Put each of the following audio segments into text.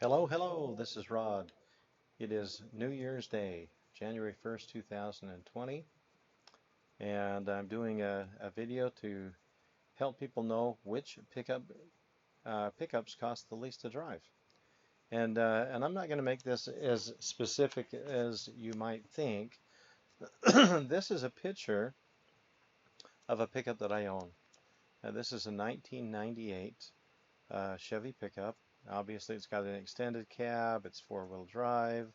Hello, hello, this is Rod. It is New Year's Day, January 1st, 2020, and I'm doing a video to help people know which pickups cost the least to drive. And I'm not going to make this as specific as you might think. This is a picture of a pickup that I own. This is a 1998 Chevy pickup. Obviously, it's got an extended cab, it's four-wheel drive.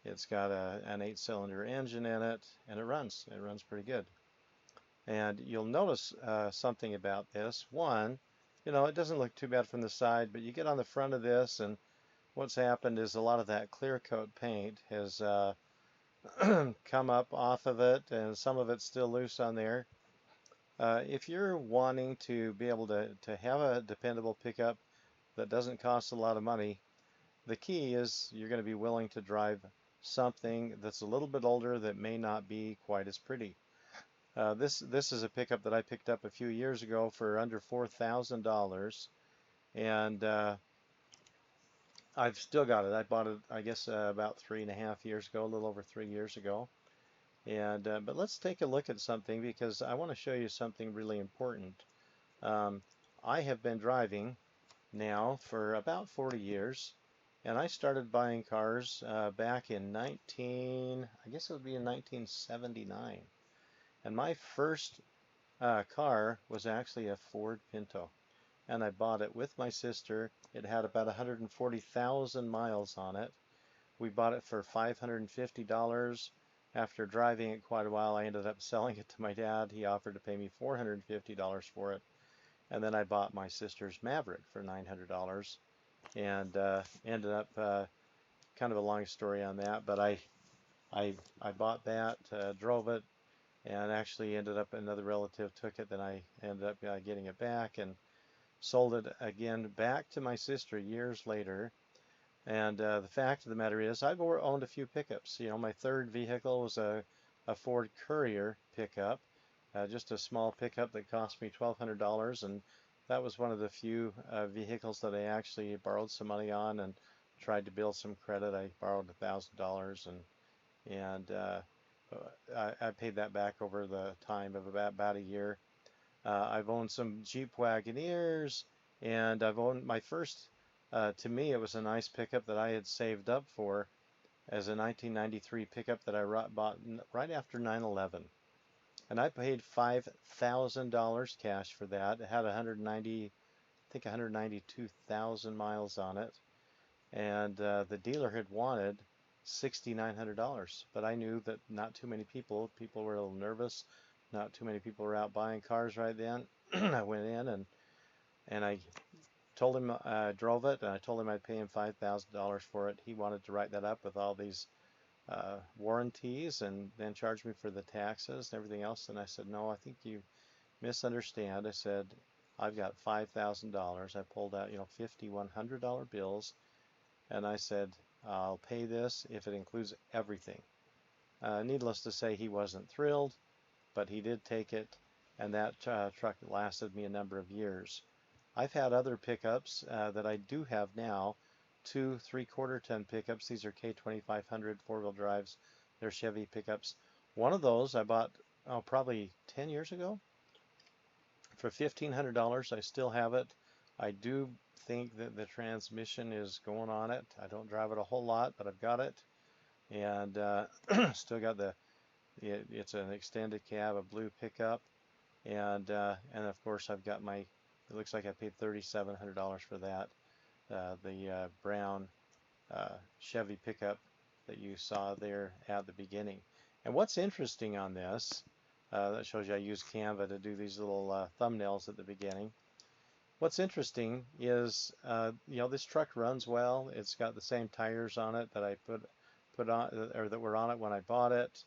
It's got an 8-cylinder engine in it, and it runs. It runs pretty good. And you'll notice something about this. One, it doesn't look too bad from the side, but you get on the front of this, and what's happened is a lot of that clear coat paint has come up off of it, and some of it's still loose on there. If you're wanting to be able to have a dependable pickup that doesn't cost a lot of money, the key is you're going to be willing to drive something that's a little bit older that may not be quite as pretty. This is a pickup that I picked up a few years ago for under $4,000, and I've still got it. I bought it, I guess, about 3.5 years ago, a little over 3 years ago. And but let's take a look at something because I want to show you something really important. I have been driving now for about 40 years. And I started buying cars back in I guess it would be in 1979. And my first car was actually a Ford Pinto. And I bought it with my sister. It had about 140,000 miles on it. We bought it for $550. After driving it quite a while, I ended up selling it to my dad. He offered to pay me $450 for it. And then I bought my sister's Maverick for $900. And ended up kind of a long story on that, but I bought that, drove it, and actually ended up another relative took it. Then I ended up getting it back and sold it again back to my sister years later. And the fact of the matter is, I've owned a few pickups. My third vehicle was a Ford Courier pickup, just a small pickup that cost me $1,200, and that was one of the few vehicles that I actually borrowed some money on and tried to build some credit. I borrowed $1,000 and I paid that back over the time of about a year. I've owned some Jeep Wagoneers, and I've owned my first. To me, it was a nice pickup that I had saved up for as a 1993 pickup that I bought right after 9/11. And I paid $5,000 cash for that. It had 192,000 miles on it. And the dealer had wanted $6,900. But I knew that not too many people were a little nervous. Not too many people were out buying cars right then. I went in and I told him I drove it, and I told him I'd pay him $5,000 for it. He wanted to write that up with all these warranties and then charge me for the taxes and everything else. And I said, no, I think you misunderstand. I said, I've got $5,000. I pulled out, $5,100 bills, and I said, I'll pay this if it includes everything. Needless to say, he wasn't thrilled, but he did take it, and that truck lasted me a number of years. I've had other pickups that I do have now, two 3/4 ton pickups. These are K2500 four-wheel drives. They're Chevy pickups. One of those I bought probably 10 years ago for $1,500. I still have it. I do think that the transmission is going on it. I don't drive it a whole lot, but I've got it, and still got it's an extended cab, a blue pickup, and of course I've got it looks like I paid $3,700 for that. The brown Chevy pickup that you saw there at the beginning. And what's interesting on this, that shows you I use Canva to do these little thumbnails at the beginning. What's interesting is, this truck runs well. It's got the same tires on it that I put on, or that were on it when I bought it.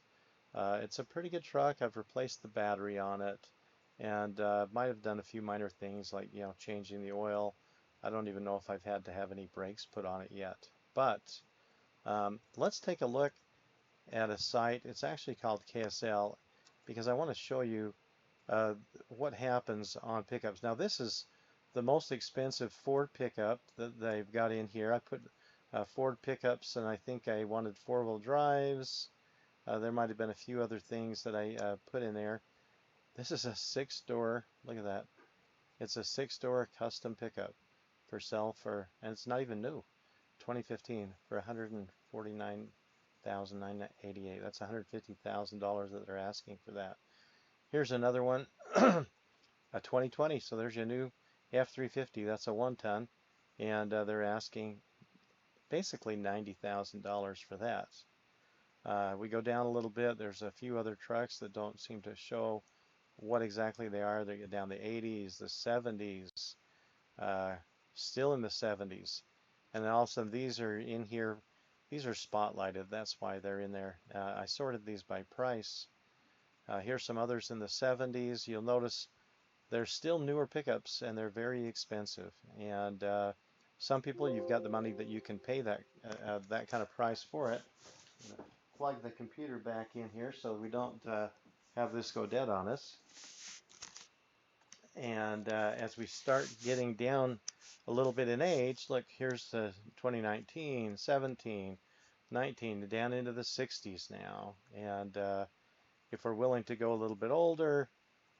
It's a pretty good truck. I've replaced the battery on it, and might have done a few minor things like changing the oil. I don't even know if I've had to have any brakes put on it yet. But let's take a look at a site. It's actually called KSL, because I want to show you what happens on pickups. Now this is the most expensive Ford pickup that they've got in here. I put Ford pickups, and I think I wanted four-wheel drives. There might have been a few other things that I put in there. This is a six-door. Look at that. It's a six-door custom pickup for sale for, and it's not even new. 2015 for $149,988. That's $150,000 that they're asking for that. Here's another one, a 2020. So there's your new F350. That's a 1-ton, and they're asking basically $90,000 for that. We go down a little bit. There's a few other trucks that don't seem to show what exactly they are. They get down the 80s, the 70s, still in the 70s. And then all of a sudden these are in here. These are spotlighted. That's why they're in there. I sorted these by price. Here's some others in the 70s. You'll notice they're still newer pickups and they're very expensive. And some people, you've got the money that you can pay that kind of price for it. Plug the computer back in here so we don't have this go dead on us. And as we start getting down a little bit in age, look, here's the 2019, 17, 19, down into the 60s now. And if we're willing to go a little bit older,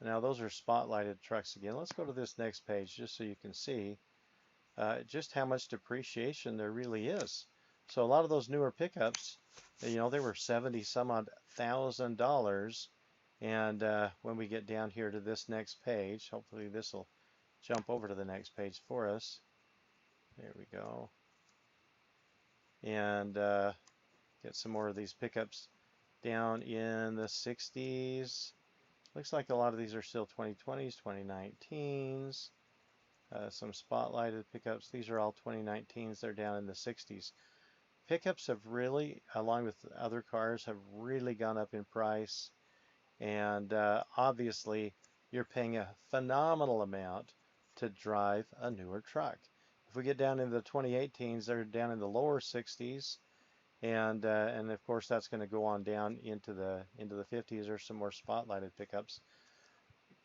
now those are spotlighted trucks again. Let's go to this next page just so you can see just how much depreciation there really is. So a lot of those newer pickups, you know, they were 70 some odd $1,000. And when we get down here to this next page, hopefully this will jump over to the next page for us. There we go. And get some more of these pickups down in the 60s. Looks like a lot of these are still 2020s, 2019s. Some spotlighted pickups. These are all 2019s. They're down in the 60s. Pickups have really, along with other cars, have really gone up in price. And obviously, you're paying a phenomenal amount to drive a newer truck. If we get down into the 2018s, they're down in the lower 60s. And of course, that's going to go on down into the 50s. There's some more spotlighted pickups.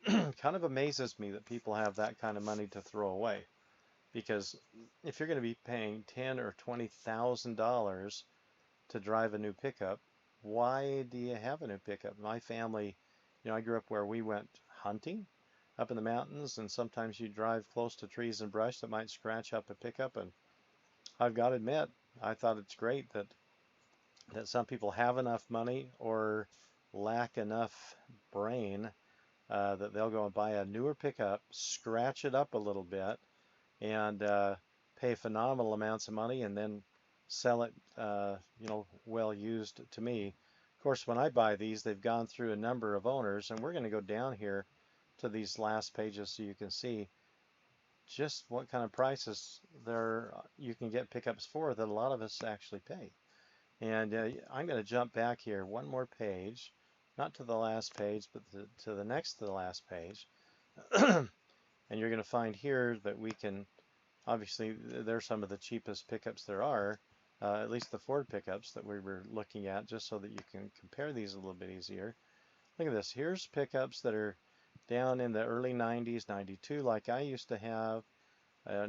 Kind of amazes me that people have that kind of money to throw away, because if you're going to be paying $10,000 or $20,000 to drive a new pickup, why do you have a new pickup? My family, you know, I grew up where we went hunting up in the mountains, and sometimes you drive close to trees and brush that might scratch up a pickup. And I've got to admit, I thought it's great that some people have enough money or lack enough brain that they'll go and buy a newer pickup, scratch it up a little bit, and pay phenomenal amounts of money, and then sell it, you know, well used to me. Of course, when I buy these, they've gone through a number of owners, and we're going to go down here to these last pages so you can see just what kind of prices there you can get pickups for that a lot of us actually pay. And I'm going to jump back here one more page, not to the last page, but to the next to the last page. And you're going to find here that we can, obviously, they're some of the cheapest pickups there are, at least the Ford pickups that we were looking at, just so that you can compare these a little bit easier. Look at this. Here's pickups that are down in the early 90s, 92, like I used to have,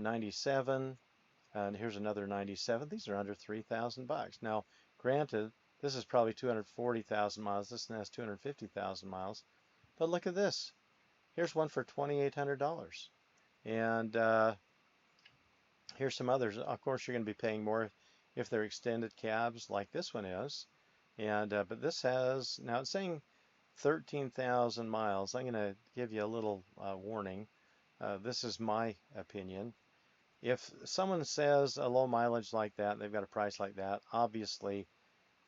97, and here's another 97. These are under $3,000. Now, granted, this is probably 240,000 miles. This one has 250,000 miles. But look at this. Here's one for $2,800. And here's some others. Of course, you're going to be paying more if they're extended cabs like this one is. And but this has, now it's saying 13,000 miles. I'm going to give you a little warning. This is my opinion. If someone says a low mileage like that, they've got a price like that, obviously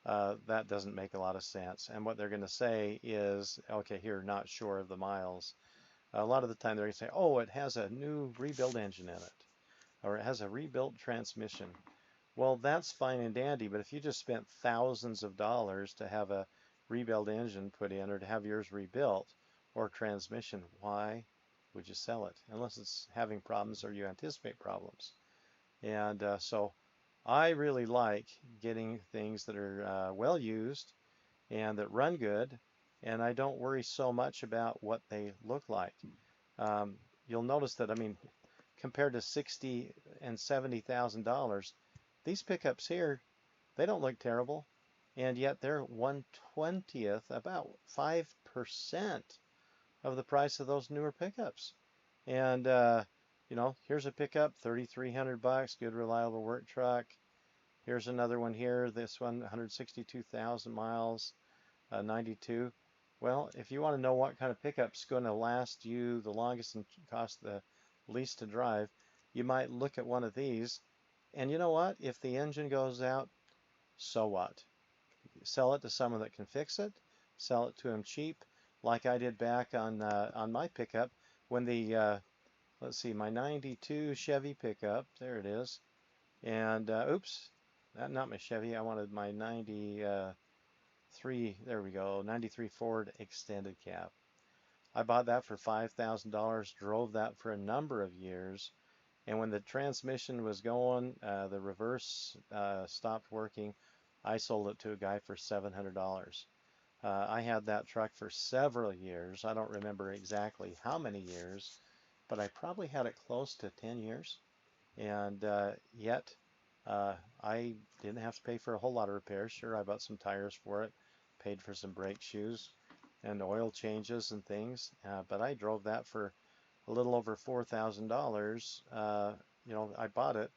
that doesn't make a lot of sense. And what they're going to say is, okay, here, not sure of the miles. A lot of the time they're going to say, oh, it has a new rebuilt engine in it, or it has a rebuilt transmission. Well, that's fine and dandy, but if you just spent thousands of dollars to have a rebuilt engine put in, or to have yours rebuilt, or transmission, why would you sell it? Unless it's having problems or you anticipate problems. And so I really like getting things that are well used and that run good, and I don't worry so much about what they look like. You'll notice that, I mean, compared to 60 and $70,000. These pickups here, they don't look terrible, and yet they're 1/20th, about 5% of the price of those newer pickups. And here's a pickup, 3,300 bucks, good reliable work truck. Here's another one here. This one, 162,000 miles, 92. Well, if you want to know what kind of pickup's going to last you the longest and cost the least to drive, you might look at one of these. And you know what? If the engine goes out, so what? Sell it to someone that can fix it. Sell it to them cheap, like I did back on my pickup when the let's see, my 92 Chevy pickup. There it is. And oops, not my Chevy. I wanted my 93. There we go. 93 Ford extended cab. I bought that for $5,000. Drove that for a number of years. And when the transmission was going, the reverse stopped working. I sold it to a guy for $700. I had that truck for several years. I don't remember exactly how many years, but I probably had it close to 10 years. And yet I didn't have to pay for a whole lot of repairs. Sure, I bought some tires for it, paid for some brake shoes and oil changes and things, but I drove that for a little over $4,000. I bought it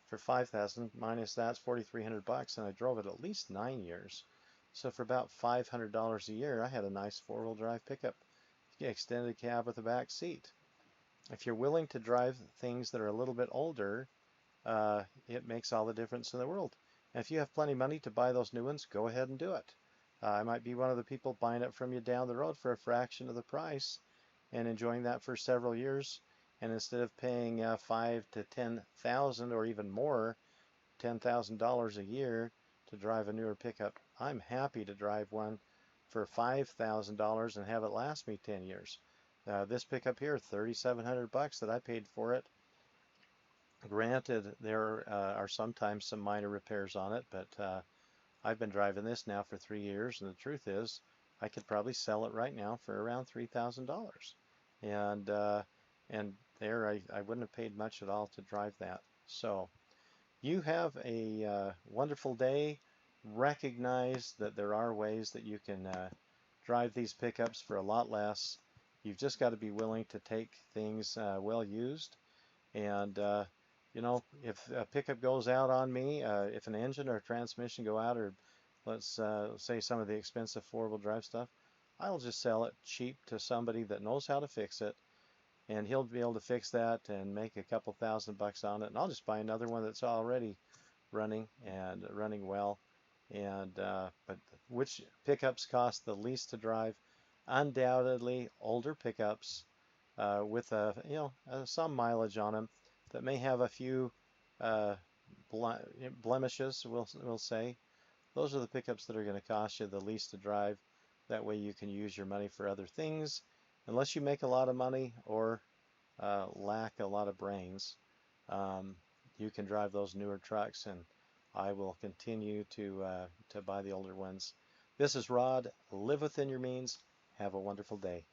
for $5,000 minus that's 4,300 bucks, and I drove it at least 9 years. So for about $500 a year, I had a nice four-wheel drive pickup, extended cab with a back seat. If you're willing to drive things that are a little bit older, it makes all the difference in the world. And if you have plenty of money to buy those new ones, go ahead and do it. I might be one of the people buying it from you down the road for a fraction of the price and enjoying that for several years. And instead of paying $5,000 to $10,000 or even more, $10,000 a year to drive a newer pickup, I'm happy to drive one for $5,000 and have it last me 10 years. This pickup here, 3,700 bucks that I paid for it. Granted, there are sometimes some minor repairs on it, but I've been driving this now for 3 years, and the truth is, I could probably sell it right now for around $3,000. And there, I wouldn't have paid much at all to drive that. So, you have a wonderful day. Recognize that there are ways that you can drive these pickups for a lot less. You've just got to be willing to take things well used. And if a pickup goes out on me, if an engine or a transmission go out, or let's say some of the expensive four-wheel drive stuff, I'll just sell it cheap to somebody that knows how to fix it, and he'll be able to fix that and make a couple $1,000 on it, and I'll just buy another one that's already running and running well. And but which pickups cost the least to drive? Undoubtedly, older pickups with some mileage on them that may have a few blemishes, we'll say. Those are the pickups that are going to cost you the least to drive. That way you can use your money for other things, unless you make a lot of money or lack a lot of brains. You can drive those newer trucks, and I will continue to buy the older ones. This is Rod. Live within your means. Have a wonderful day.